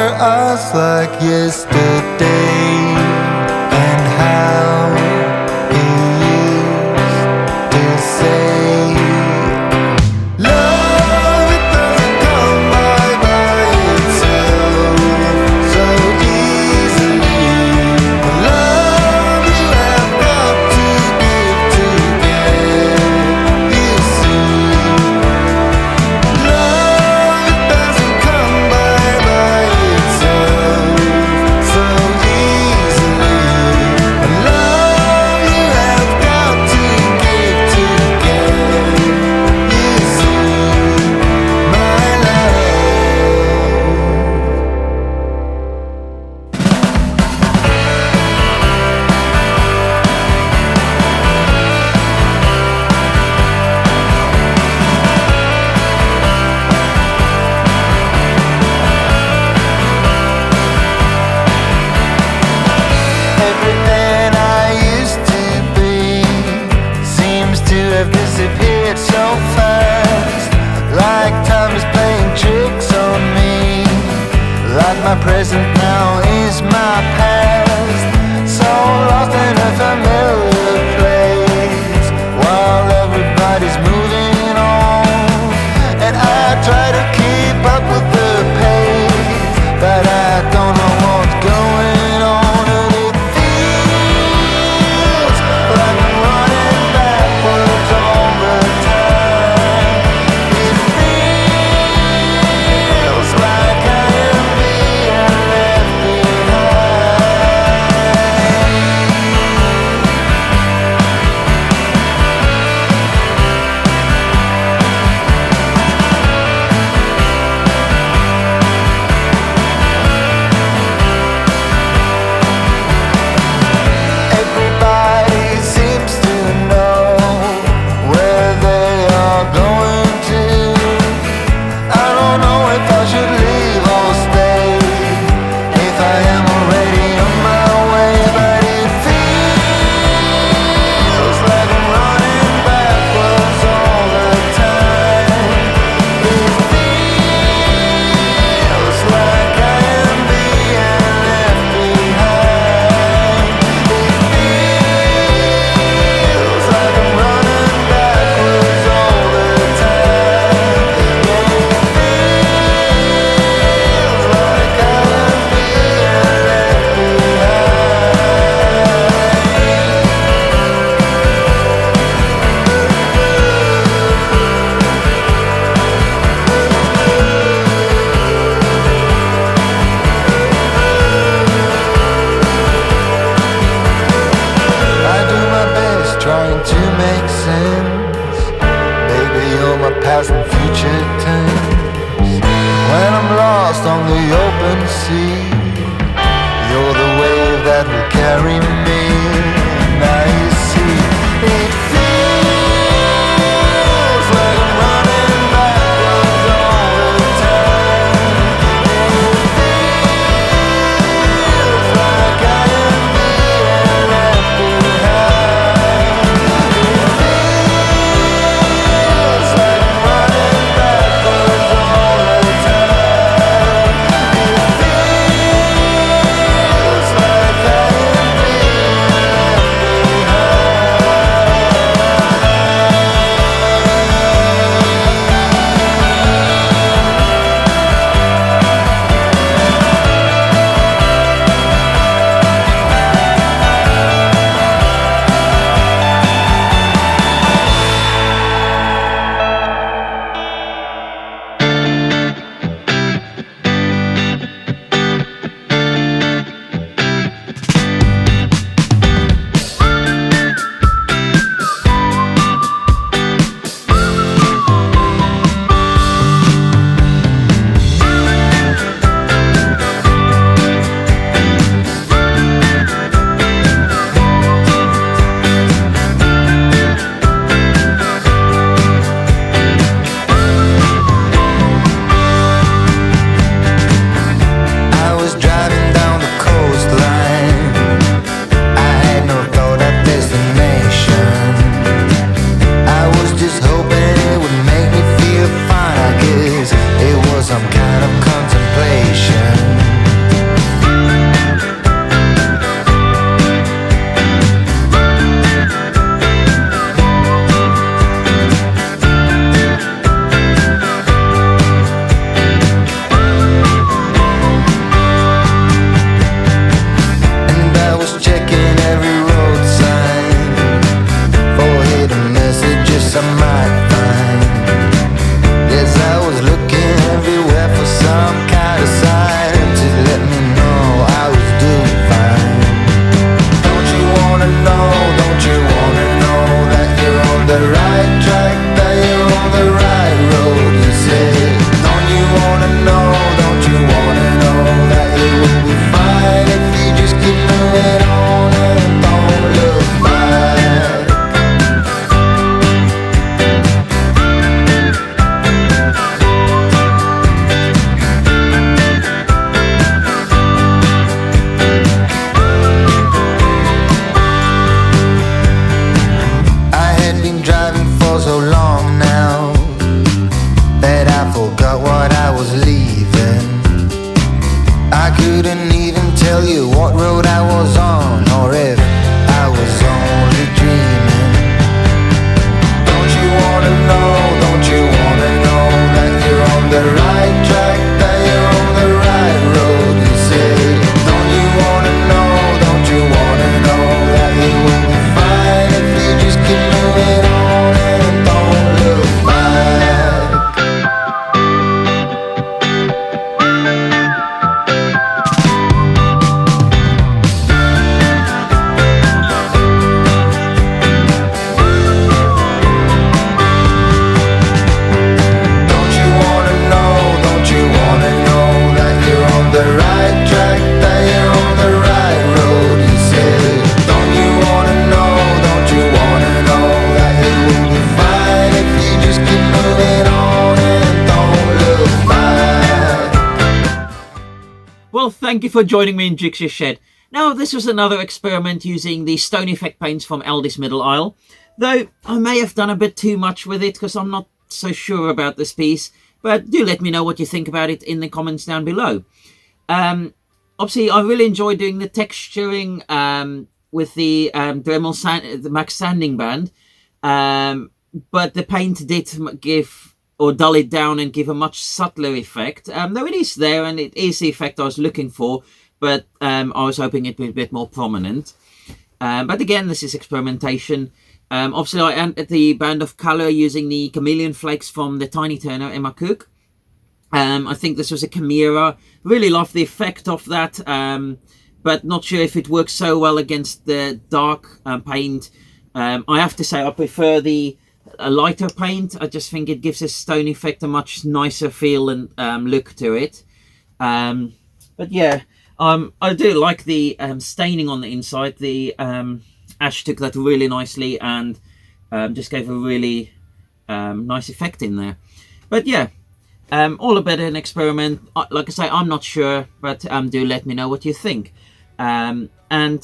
us like yesterday, and how he used to say, love, it doesn't come by itself so easily. Love, you have got to give to get, you see. Love, it doesn't come by itself so easily. Love, you have got to give to get, you see, my love. Everything I used to be seems to have disappeared so fast, like time is playing tricks on me, like my present now is my past, so lost in a familiar place, while everybody's moving on, and I try to keep up with the pace, but I don't know what's going on, and it feels like I'm running backwards all the time. It feels like I am being left Everybody seems to know where they are going to. I don't know if I should leave or stay, if I am already on my way, but it feels like I'm running backwards all the time. It feels like I am being left behind. It feels like I'm running backwards all the time. Yeah, it feels like I am being left I do my best trying to make sense. Baby, you're my past and future tense. When I'm lost on the open sea, you're the wave that will carry me. Now you see, it feels like I'm running backwards all the time. It feels like I am being left behind. It feels like I'm running backwards all the time. It feels like I am being tell you what road I was on, or if I was only dreaming. Don't you wanna know, don't you wanna know that you're on the right track, that you're on the right road, you say. Don't you wanna know, don't you wanna know that it will be fine if you just keep moving on and don't look back. Don't you wanna know, don't you wanna know that you're on the right track, that you're on the right road, you say. Don't you wanna know, don't you wanna know that it will be fine if you just keep moving on and don't look back. Well, thank you for joining me in Jigsaw Shed. Now, this was another experiment using the Stone Effect paints from Aldi's Middle Isle, though I may have done a bit too much with it because I'm not so sure about this piece, but do let me know what you think about it in the comments down below. Obviously, I really enjoy doing the texturing with the Dremel MAX Sanding band, but the paint did give or dull it down and give a much subtler effect, though it is there and it is the effect I was looking for, but I was hoping it would be a bit more prominent. But again, this is experimentation. Obviously, I entered the band of colour using the Chameleon Flakes from the Tiny Turner Emma Cook. I think this was a Chimera. Really love the effect of that, but not sure if it works so well against the dark paint. I have to say I prefer the lighter paint. I just think it gives this stone effect a much nicer feel and look to it. But yeah, I do like the staining on the inside. The ash took that really nicely and just gave a really nice effect in there. But yeah, all a bit of an experiment. Like I say, I'm not sure, but do let me know what you think. And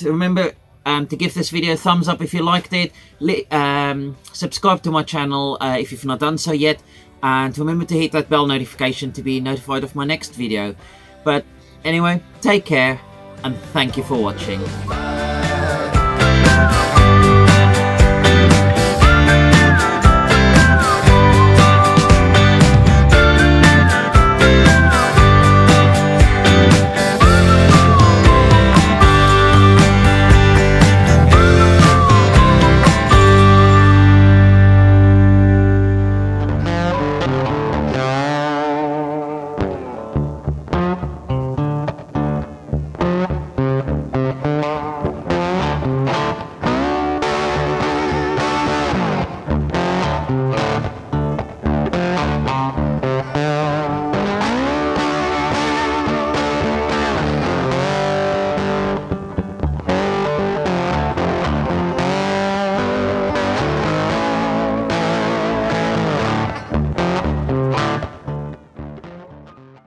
remember to give this video a thumbs up if you liked it. Subscribe to my channel if you've not done so yet. And remember to hit that bell notification to be notified of my next video. But anyway, take care and thank you for watching.